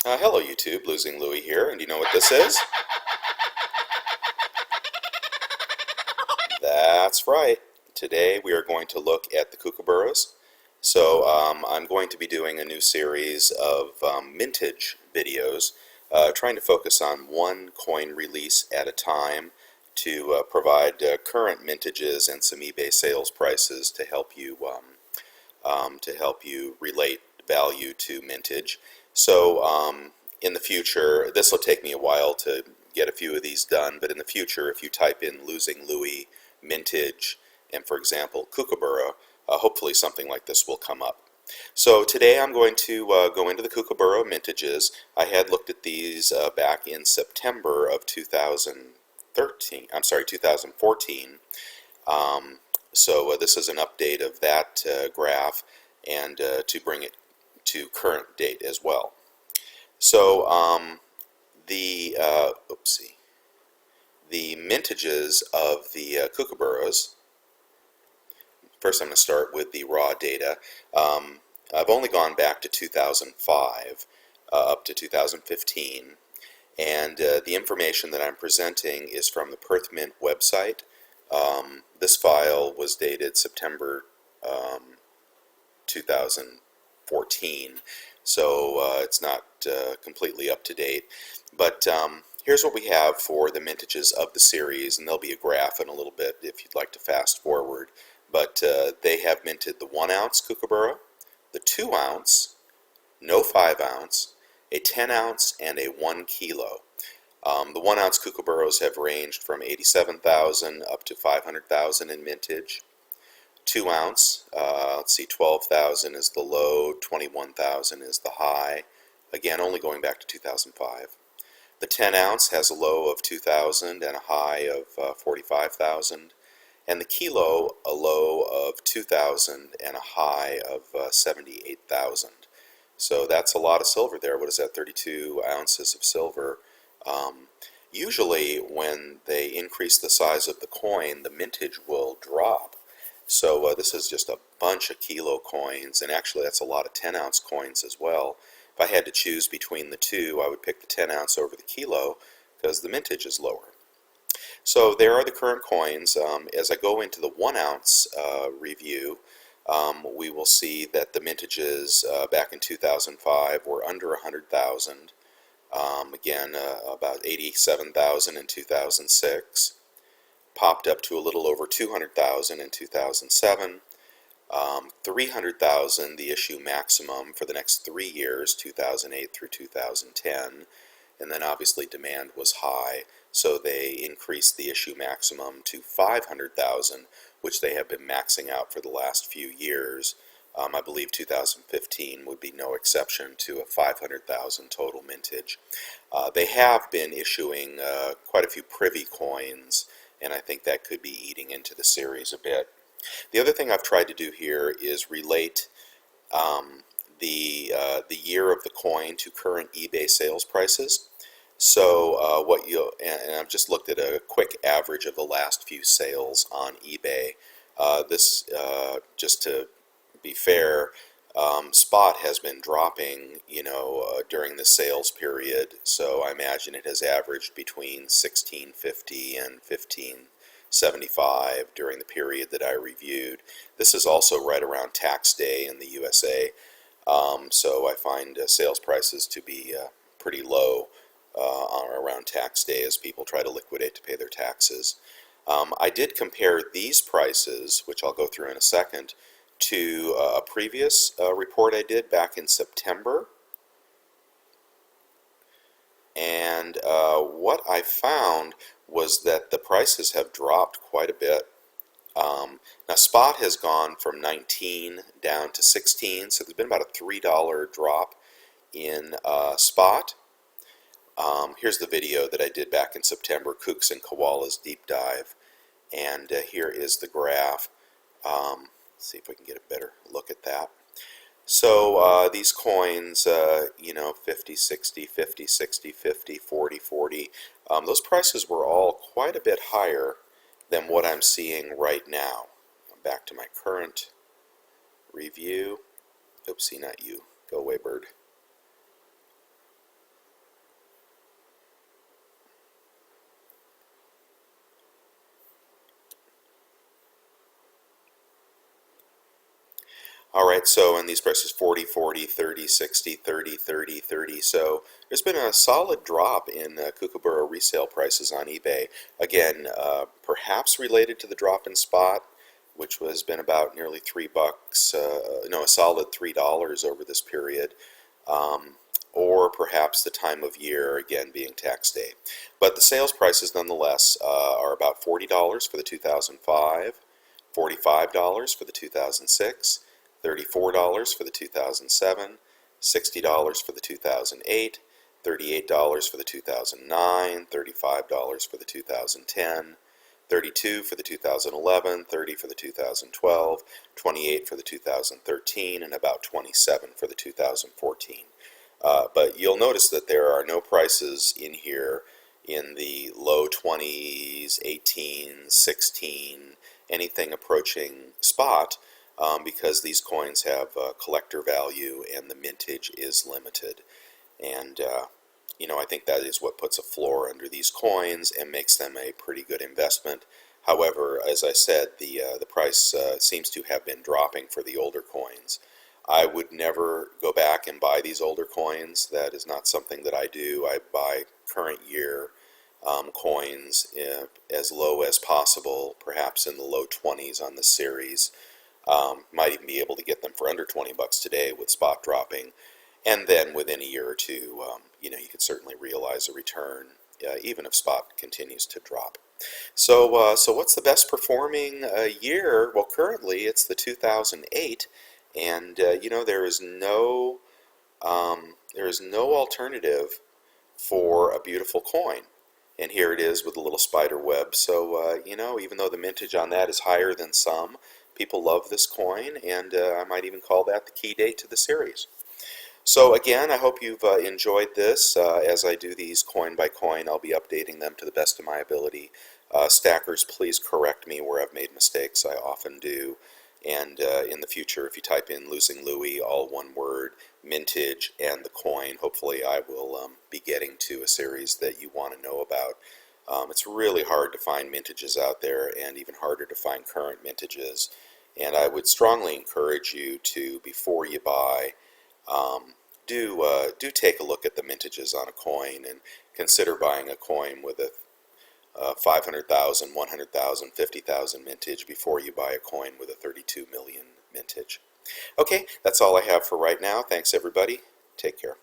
Hello YouTube, Losinglouie here, and do you know what this is? That's right. Today we are going to look at the Kookaburras. I'm going to be doing a new series of mintage videos, trying to focus on one coin release at a time to provide current mintages and some eBay sales prices to help you relate value to mintage. In the future, this will take me a while to get a few of these done, but in the future, if you type in Losinglouie mintage and, for example, Kookaburra, hopefully something like this will come up. So today I'm going to go into the Kookaburra mintages. I had looked at these back in September of 2014. This is an update of that graph and to bring it to current date as well. So the the mintages of the Kookaburras. First, I'm going to start with the raw data. I've only gone back to 2005 up to 2015, and the information that I'm presenting is from the Perth Mint website. This file was dated September 2014, so it's not completely up to date. But here's what we have for the mintages of the series, and there'll be a graph in a little bit if you'd like to fast forward. But they have minted the 1 ounce Kookaburra, the 2 ounce, no 5 ounce, a 10 ounce, and a 1 kilo. The 1 ounce Kookaburras have ranged from 87,000 up to 500,000 in mintage. 2 ounce, let's see, 12,000 is the low, 21,000 is the high. Again, only going back to 2005. The 10 ounce has a low of 2,000 and a high of 45,000. And the kilo, a low of 2,000 and a high of 78,000. So that's a lot of silver there. What is that, 32 ounces of silver? Usually when they increase the size of the coin, the mintage will drop. So this is just a bunch of kilo coins, and actually that's a lot of 10 ounce coins as well. If I had to choose between the two, I would pick the 10 ounce over the kilo because the mintage is lower. So there are the current coins. As I go into the 1 ounce review, we will see that the mintages back in 2005 were under 100,000. Again, about 87,000 in 2006. Popped up to a little over 200,000 in 2007. 300,000, the issue maximum for the next 3 years, 2008 through 2010. And then obviously demand was high, so they increased the issue maximum to 500,000, which they have been maxing out for the last few years. I believe 2015 would be no exception to a 500,000 total mintage. They have been issuing quite a few privy coins, and I think that could be eating into the series a bit. The other thing I've tried to do here is relate the year of the coin to current eBay sales prices. So and I've just looked at a quick average of the last few sales on eBay. Just to be fair, spot has been dropping, during the sales period. So I imagine it has averaged between 1650 and 1575 during the period that I reviewed. This is also right around tax day in the USA. So I find sales prices to be pretty low around tax day as people try to liquidate to pay their taxes. I did compare these prices, which I'll go through in a second, to a previous report I did back in September. And what I found was that the prices have dropped quite a bit. Now spot has gone from 19 down to 16, so there's been about a $3 drop in spot. Here's the video that I did back in September, Kooks and Koalas Deep Dive, and here is the graph. Let's see if we can get a better look at that. So these coins, 50, 60, 50, 60, 50, 40, 40, those prices were all quite a bit higher than what I'm seeing right now. Back to my current review. Oopsie, not you. Go away, bird. All right, so in these prices 40, 40, 30, 60, 30, 30, 30. So there's been a solid drop in Kookaburra resale prices on eBay. Again, perhaps related to the drop in spot, which has been about nearly $3, no, a solid $3 over this period. Um, or perhaps the time of year, again being tax day. But the sales prices nonetheless are about $40 for the 2005, $45 for the 2006, $34 for the 2007, $60 for the 2008, $38 for the 2009, $35 for the 2010, 32 for the 2011, 30 for the 2012, 28 for the 2013, and about 27 for the 2014. But you'll notice that there are no prices in here in the low 20s, 18, 16, anything approaching spot, because these coins have collector value and the mintage is limited. And I think that is what puts a floor under these coins and makes them a pretty good investment. However, as I said, the price seems to have been dropping for the older coins. I would never go back and buy these older coins. That is not something that I do. I buy current year coins as low as possible, perhaps in the low 20s on this series. Might even be able to get them for under 20 bucks today with spot dropping. And then within a year or two, you could certainly realize a return, even if spot continues to drop. So what's the best performing year? Well, currently it's the 2008, and there is no alternative for a beautiful coin. And here it is with a little spider web. So even though the mintage on that is higher than some, people love this coin, and I might even call that the key date to the series. So again, I hope you've enjoyed this. As I do these coin by coin, I'll be updating them to the best of my ability. Stackers, please correct me where I've made mistakes. I often do. And in the future, if you type in Losinglouie, all one word, mintage, and the coin, hopefully I will be getting to a series that you want to know about. It's really hard to find mintages out there, and even harder to find current mintages. And I would strongly encourage you to, before you buy, do take a look at the mintages on a coin and consider buying a coin with a 500,000, 100,000, 50,000 mintage before you buy a coin with a 32 million mintage. Okay, that's all I have for right now. Thanks everybody. Take care.